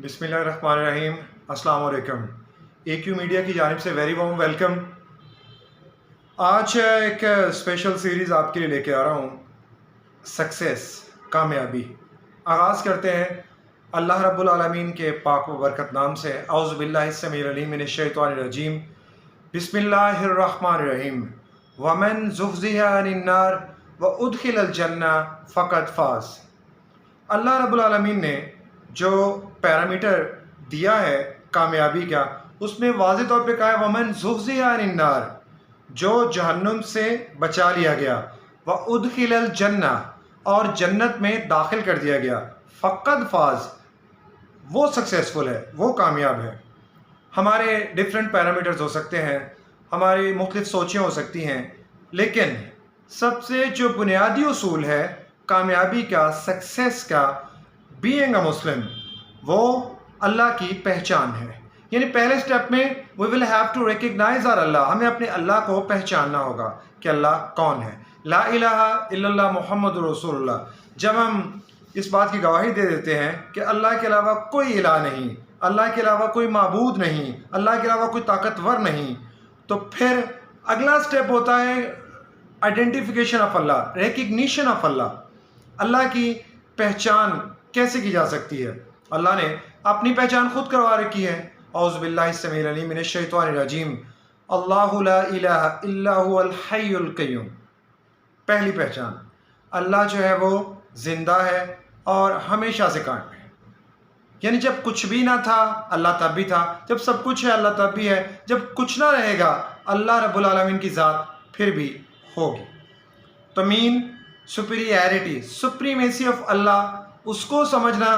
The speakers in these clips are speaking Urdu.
بسم اللہ الرحمن الرحیم۔ السلام علیکم۔ اے کیو میڈیا کی جانب سے ویری وارم ویلکم۔ آج ایک اسپیشل سیریز آپ کے لیے لے کے آ رہا ہوں، سکسیس، کامیابی۔ آغاز کرتے ہیں اللہ رب العالمین کے پاک و برکت نام سے۔ اعوذ باللہ السمیع العلیم من الشیطان الرجیم، بسم اللہ الرحمن الرحیم۔ ومن زحزح عن النار وادخل الجنہ فقد فاز۔ اللہ رب العالمین نے جو پیرامیٹر دیا ہے کامیابی کا، اس میں واضح طور پہ کہا ہے ومن زحزح عن النار، جو جہنم سے بچا لیا گیا، وادخل الجنہ، اور جنت میں داخل کر دیا گیا، فقد فاز، وہ سکسیسفل ہے، وہ کامیاب ہے۔ ہمارے ڈیفرنٹ پیرامیٹرز ہو سکتے ہیں، ہماری مختلف سوچیں ہو سکتی ہیں، لیکن سب سے جو بنیادی اصول ہے کامیابی کا، سکسیس کا، بینگ اے مسلم، وہ اللہ کی پہچان ہے۔ یعنی پہلے سٹیپ میں we will have to recognise our Allah, ہمیں اپنے اللہ کو پہچاننا ہوگا کہ اللہ کون ہے۔ لا الہ الا اللہ محمد رسول اللہ۔ جب ہم اس بات کی گواہی دے دیتے ہیں کہ اللہ کے علاوہ کوئی الہ نہیں، اللہ کے علاوہ کوئی معبود نہیں، اللہ کے علاوہ کوئی طاقتور نہیں، تو پھر اگلا سٹیپ ہوتا ہے identification of Allah, recognition of Allah. اللہ کی پہچان کیسے کی جا سکتی ہے؟ اللہ نے اپنی پہچان خود کروا رکھی ہے۔ اعوذ باللہ السمیع العلیم من الشیطان الرجیم، اللہ لا الہ الا هو الحی القیوم۔ پہلی پہچان، اللہ جو ہے وہ زندہ ہے اور ہمیشہ سے قائم ہے۔ یعنی جب کچھ بھی نہ تھا اللہ تب بھی تھا، جب سب کچھ ہے اللہ تب بھی ہے، جب کچھ نہ رہے گا اللہ رب العالمین کی ذات پھر بھی ہوگی۔ تو مین سپیریئرٹی، سپریمیسی آف اللہ، اس کو سمجھنا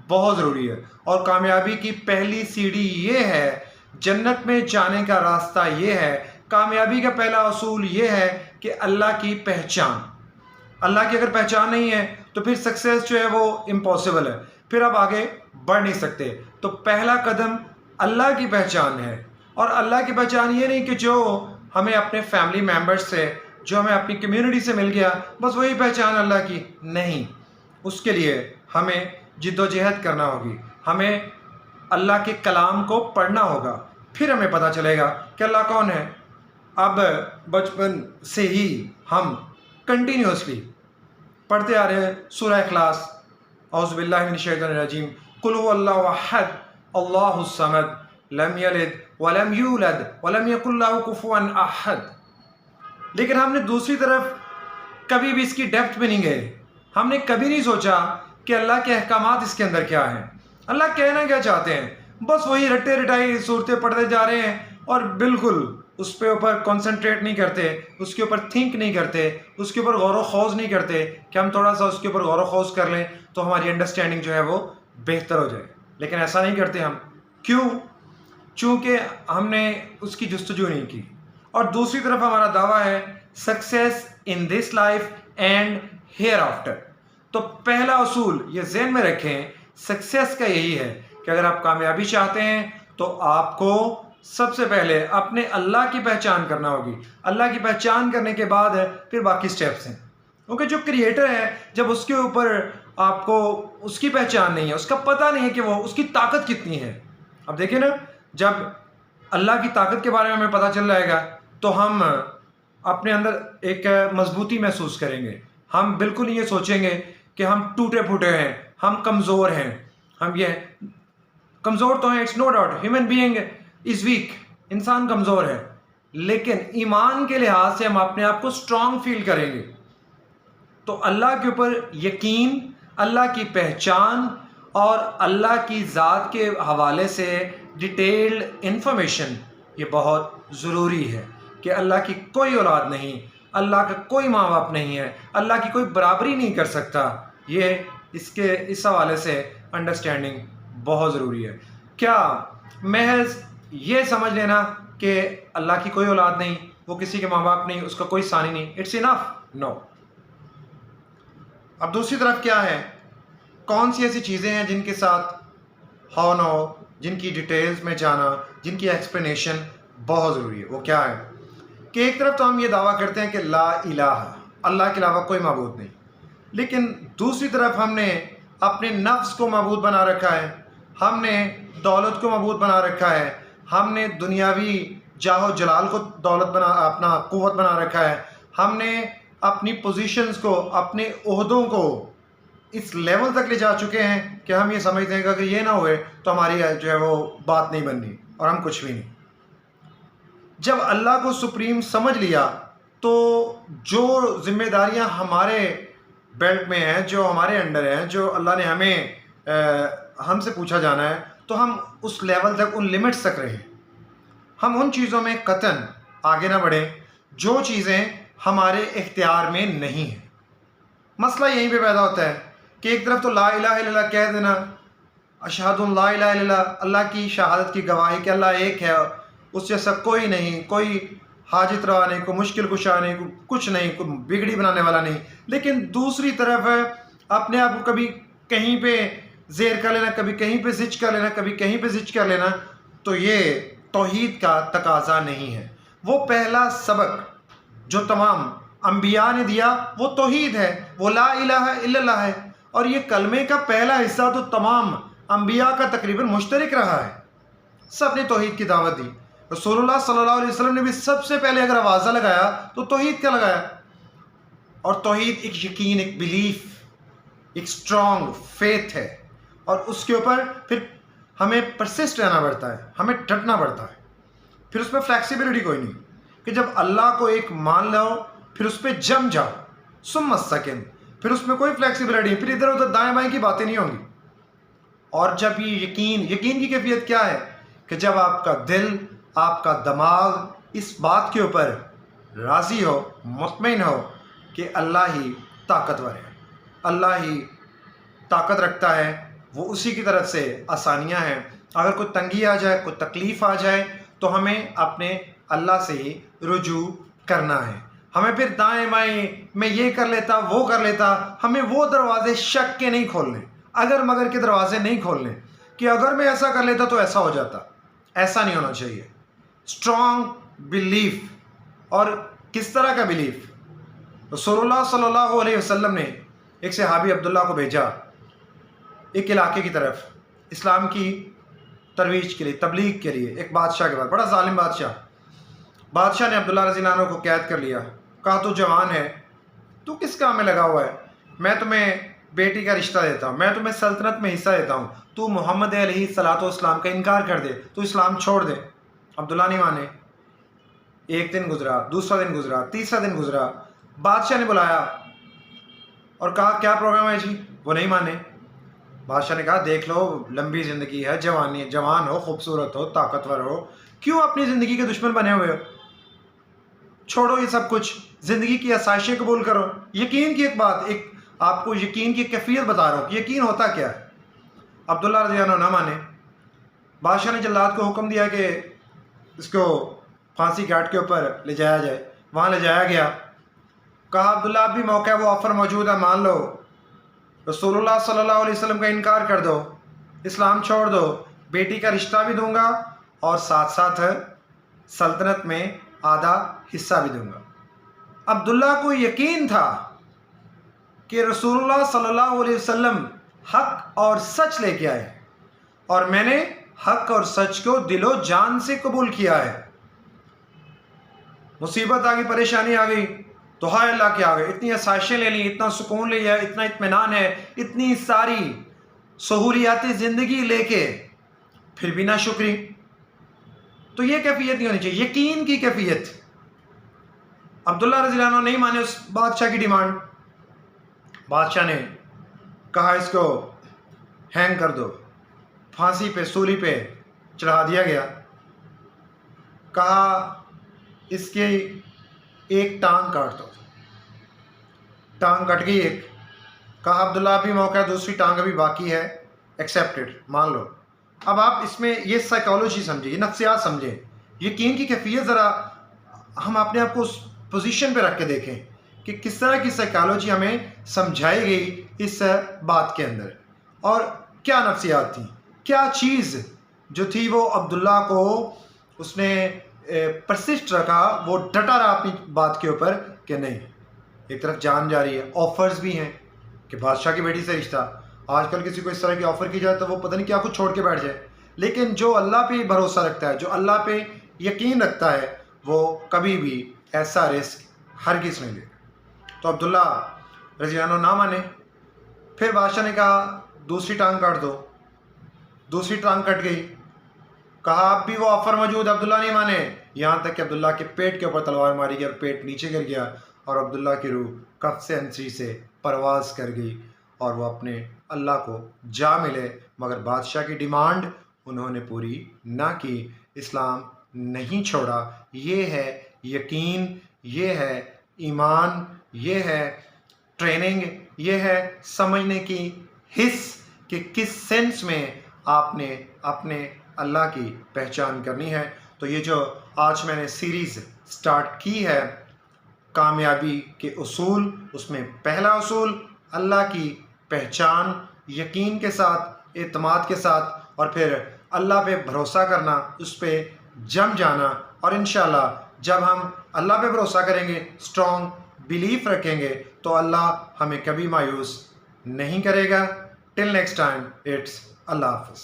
بہت ضروری ہے۔ اور کامیابی کی پہلی سیڑھی یہ ہے، جنت میں جانے کا راستہ یہ ہے، کامیابی کا پہلا اصول یہ ہے کہ اللہ کی پہچان۔ اللہ کی اگر پہچان نہیں ہے تو پھر سکسیس جو ہے وہ امپاسبل ہے، پھر آپ آگے بڑھ نہیں سکتے۔ تو پہلا قدم اللہ کی پہچان ہے، اور اللہ کی پہچان یہ نہیں کہ جو ہمیں اپنے فیملی ممبرز سے، جو ہمیں اپنی کمیونٹی سے مل گیا بس وہی پہچان اللہ کی نہیں۔ اس کے لیے ہمیں جد و جہد کرنا ہوگی، ہمیں اللہ کے کلام کو پڑھنا ہوگا، پھر ہمیں پتہ چلے گا کہ اللہ کون ہے۔ اب بچپن سے ہی ہم کنٹینیوسلی پڑھتے آ رہے ہیں سورہ اخلاص، اعوذ باللہ من الشیطان الرجیم، قل هو اللہ احد اللہ الصمد لم یلد ولم یولد ولم یکن لہ کفوا احد۔ لیکن ہم نے دوسری طرف کبھی بھی اس کی ڈیپتھ میں نہیں گئے، ہم نے کبھی نہیں سوچا کہ اللہ کے احکامات اس کے اندر کیا ہیں، اللہ کہنا کیا چاہتے ہیں۔ بس وہی رٹے رٹائی صورتیں پڑھتے جا رہے ہیں اور بالکل اس پہ اوپر کنسنٹریٹ نہیں کرتے، اس کے اوپر تھنک نہیں کرتے، اس کے اوپر غور و خوض نہیں کرتے کہ ہم تھوڑا سا اس کے اوپر غور و خوض کر لیں تو ہماری انڈرسٹینڈنگ جو ہے وہ بہتر ہو جائے۔ لیکن ایسا نہیں کرتے ہم، کیوں؟ چونکہ ہم نے اس کی جستجو نہیں کی۔ اور دوسری طرف ہمارا دعویٰ ہے success in this life and here after. تو پہلا اصول یہ ذہن میں رکھیں، سکسیس کا یہی ہے کہ اگر آپ کامیابی چاہتے ہیں تو آپ کو سب سے پہلے اپنے اللہ کی پہچان کرنا ہوگی۔ اللہ کی پہچان کرنے کے بعد پھر باقی سٹیپس ہیں، کیونکہ جو کریٹر ہے جب اس کے اوپر آپ کو اس کی پہچان نہیں ہے، اس کا پتہ نہیں ہے کہ وہ اس کی طاقت کتنی ہے۔ اب دیکھیں نا، جب اللہ کی طاقت کے بارے میں ہمیں پتہ چل جائے گا تو ہم اپنے اندر ایک مضبوطی محسوس کریں گے۔ ہم بالکل یہ سوچیں گے کہ ہم ٹوٹے پھوٹے ہیں، ہم کمزور ہیں، ہم یہ کمزور تو ہیں، it's no doubt, human being is weak, انسان کمزور ہے، لیکن ایمان کے لحاظ سے ہم اپنے آپ کو اسٹرانگ فیل کریں گے۔ تو اللہ کے اوپر یقین، اللہ کی پہچان اور اللہ کی ذات کے حوالے سے ڈیٹیلڈ انفارمیشن یہ بہت ضروری ہے کہ اللہ کی کوئی اولاد نہیں، اللہ کا کوئی ماں باپ نہیں ہے، اللہ کی کوئی برابری نہیں کر سکتا۔ یہ اس حوالے سے انڈرسٹینڈنگ بہت ضروری ہے۔ کیا محض یہ سمجھ لینا کہ اللہ کی کوئی اولاد نہیں، وہ کسی کے ماں باپ نہیں، اس کا کوئی ثانی نہیں، اٹس انف؟ نو۔ اب دوسری طرف کیا ہے، کون سی ایسی چیزیں ہیں جن کے ساتھ ہاؤ نو، جن کی ڈیٹیلز میں جانا، جن کی ایکسپلینیشن بہت ضروری ہے۔ وہ کیا ہے کہ ایک طرف تو ہم یہ دعویٰ کرتے ہیں کہ لا الہ، اللہ کے علاوہ کوئی معبود نہیں، لیکن دوسری طرف ہم نے اپنے نفس کو معبود بنا رکھا ہے، ہم نے دولت کو معبود بنا رکھا ہے، ہم نے دنیاوی جاہ و جلال کو اپنا قوت بنا رکھا ہے، ہم نے اپنی پوزیشنز کو، اپنے عہدوں کو اس لیول تک لے جا چکے ہیں کہ ہم یہ سمجھتے ہیں کہ اگر یہ نہ ہوئے تو ہماری جو ہے وہ بات نہیں بننی اور ہم کچھ بھی نہیں۔ جب اللہ کو سپریم سمجھ لیا تو جو ذمہ داریاں ہمارے بیلٹ میں ہیں، جو ہمارے انڈر ہیں، جو اللہ نے ہم سے پوچھا جانا ہے، تو ہم اس لیول تک، ان لمٹس تک رہیں۔ ہم ان چیزوں میں قطعاً آگے نہ بڑھیں جو چیزیں ہمارے اختیار میں نہیں ہیں۔ مسئلہ یہیں پہ پیدا ہوتا ہے کہ ایک طرف تو لا الہ الا اللہ کہہ دینا، اشہد ان لا الہ الا اللہ، اللہ کی شہادت کی گواہی کہ اللہ ایک ہے، اس جیسا کوئی نہیں، کوئی حاجت روا نہیں، کوئی مشکل کشا نہیں، کچھ نہیں، کوئی بگڑی بنانے والا نہیں۔ لیکن دوسری طرف اپنے آپ کو کبھی کہیں پہ زیر کر لینا، کبھی کہیں پہ زج کر لینا، کبھی کہیں پہ زج کر لینا، تو یہ توحید کا تقاضا نہیں ہے۔ وہ پہلا سبق جو تمام انبیاء نے دیا وہ توحید ہے، وہ لا الہ الا اللہ ہے، اور یہ کلمے کا پہلا حصہ تو تمام انبیاء کا تقریباً مشترک رہا ہے۔ سب نے توحید کی دعوت دی۔ رسول اللہ صلی اللہ علیہ وسلم نے بھی سب سے پہلے اگر آوازہ لگایا تو توحید کا لگایا، اور توحید ایک یقین، ایک بلیف، ایک اسٹرانگ فیتھ ہے، اور اس کے اوپر پھر ہمیں پرسسٹ رہنا پڑتا ہے، ہمیں ڈٹنا پڑتا ہے۔ پھر اس میں فلیکسیبلٹی کوئی نہیں کہ جب اللہ کو ایک مان لو پھر اس پہ جم جاؤ، ثم السکن، پھر اس میں کوئی فلیکسیبلٹی نہیں، پھر ادھر ادھر دائیں بائیں کی باتیں نہیں ہوں گی۔ اور جب یہ یقین کی کیفیت کیا ہے کہ جب آپ کا دل، آپ کا دماغ اس بات کے اوپر راضی ہو، مطمئن ہو کہ اللہ ہی طاقتور ہے، اللہ ہی طاقت رکھتا ہے، وہ اسی کی طرف سے آسانیاں ہیں۔ اگر کوئی تنگی آ جائے، کوئی تکلیف آ جائے تو ہمیں اپنے اللہ سے ہی رجوع کرنا ہے۔ ہمیں پھر دائیں بائیں میں یہ کر لیتا، وہ کر لیتا، ہمیں وہ دروازے شک کے نہیں کھولنے، اگر مگر کے دروازے نہیں کھولنے کہ اگر میں ایسا کر لیتا تو ایسا ہو جاتا۔ ایسا نہیں ہونا چاہیے۔ اسٹرانگ بلیف، اور کس طرح کا بلیف؟ رسول اللہ صلی اللہ علیہ وسلم نے ایک صحابی عبداللہ کو بھیجا ایک علاقے کی طرف اسلام کی ترویج کے لیے، تبلیغ کے لیے، ایک بادشاہ کے بعد، بڑا ظالم بادشاہ نے عبداللہ رضی اللہ عنہ کو قید کر لیا، کہا تو جوان ہے، تو کس کام میں لگا ہوا ہے؟ میں تمہیں بیٹی کا رشتہ دیتا ہوں، میں تمہیں سلطنت میں حصہ دیتا ہوں، تو محمد علیہ الصلوۃ والسلام کا انکار کر دے، تو اسلام چھوڑ دے۔ عبداللہ نہیں مانے۔ ایک دن گزرا، دوسرا دن گزرا، تیسرا دن گزرا، بادشاہ نے بلایا اور کہا کیا پروگرام ہے جی؟ وہ نہیں مانے۔ بادشاہ نے کہا دیکھ لو، لمبی زندگی ہے، جوان ہو، خوبصورت ہو، طاقتور ہو، کیوں اپنی زندگی کے دشمن بنے ہوئے ہو؟ چھوڑو یہ سب کچھ، زندگی کی آسائشیں قبول کرو۔ یقین کی ایک بات، ایک آپ کو یقین کی کیفیت بتا رہا ہوں کہ یقین ہوتا کیا ہے۔ عبداللہ رضی اللہ عنہ نہ مانے۔ بادشاہ نے جلاد کو حکم دیا کہ اس کو پھانسی گھاٹ کے اوپر لے جایا جائے۔ وہاں لے جایا گیا، کہا عبداللہ اب بھی موقع ہے، وہ آفر موجود ہے، مان لو، رسول اللہ صلی اللہ علیہ وسلم کا انکار کر دو، اسلام چھوڑ دو، بیٹی کا رشتہ بھی دوں گا اور ساتھ ساتھ سلطنت میں آدھا حصہ بھی دوں گا۔ عبداللہ کو یقین تھا کہ رسول اللہ صلی اللہ علیہ وسلم حق اور سچ لے کے آئے، اور میں نے حق اور سچ کو دل و جان سے قبول کیا ہے۔ مصیبت آ گئی، پریشانی آ گئی تو ہائے اللہ کے آگے اتنی آسائشیں لے لیں، اتنا سکون لے لیا، اتنا اطمینان ہے، اتنی ساری سہولیات زندگی لے کے پھر بھی نہ شکری۔ تو یہ کیفیت نہیں ہونی چاہیے، یقین کی کیفیت۔ عبداللہ رضی اللہ عنہ نہیں مانے اس بادشاہ کی ڈیمانڈ۔ بادشاہ نے کہا اس کو ہینگ کر دو، پھانسی پہ، سولی پہ چڑھا دیا گیا۔ کہا اس کی ایک ٹانگ کاٹ دو، ٹانگ کٹ گئی ایک۔ کہا عبداللہ ابھی موقع ہے، دوسری ٹانگ ابھی باقی ہے، ایکسیپٹڈ، مان لو۔ اب آپ اس میں یہ سائیکالوجی سمجھیں، یہ نفسیات سمجھیں، یقین کی کیفیت ذرا ہم اپنے آپ کو اس پوزیشن پہ رکھ کے دیکھیں کہ کس طرح کی سائیکالوجی ہمیں سمجھائی گئی اس بات کے اندر، اور کیا نفسیات تھیں، کیا چیز جو تھی وہ عبداللہ کو اس نے پرسسٹ رکھا، وہ ڈٹا رہا اپنی بات کے اوپر کہ نہیں، ایک طرف جان جا رہی ہے، آفرز بھی ہیں کہ بادشاہ کی بیٹی سے رشتہ، آج کل کسی کو اس طرح کی آفر کی جائے تو وہ پتہ نہیں کیا کچھ چھوڑ کے بیٹھ جائے، لیکن جو اللہ پہ بھروسہ رکھتا ہے، جو اللہ پہ یقین رکھتا ہے، وہ کبھی بھی ایسا رسک ہرگز نہیں لے گا۔ تو عبداللہ رضی اللہ عنہ نہ مانے، پھر بادشاہ نے کہا دوسری ٹانگ کاٹ دو۔ دوسری ٹانگ کٹ گئی، کہا اب بھی وہ آفر موجود، عبداللہ نہیں مانے، یہاں تک کہ عبداللہ کے پیٹ کے اوپر تلوار ماری گئی اور پیٹ نیچے گر گیا، اور عبداللہ کی روح کف سے انسری سے پرواز کر گئی اور وہ اپنے اللہ کو جا ملے، مگر بادشاہ کی ڈیمانڈ انہوں نے پوری نہ کی، اسلام نہیں چھوڑا۔ یہ ہے یقین، یہ ہے ایمان، یہ ہے ٹریننگ، یہ ہے سمجھنے کی حص کہ کس سینس میں آپ نے اپنے اللہ کی پہچان کرنی ہے۔ تو یہ جو آج میں نے سیریز سٹارٹ کی ہے کامیابی کے اصول، اس میں پہلا اصول اللہ کی پہچان، یقین کے ساتھ، اعتماد کے ساتھ، اور پھر اللہ پہ بھروسہ کرنا، اس پہ جم جانا، اور انشاءاللہ جب ہم اللہ پہ بھروسہ کریں گے، اسٹرانگ بیلیف رکھیں گے، تو اللہ ہمیں کبھی مایوس نہیں کرے گا۔ ٹل نیکسٹ ٹائم، اٹس اللہ حافظ۔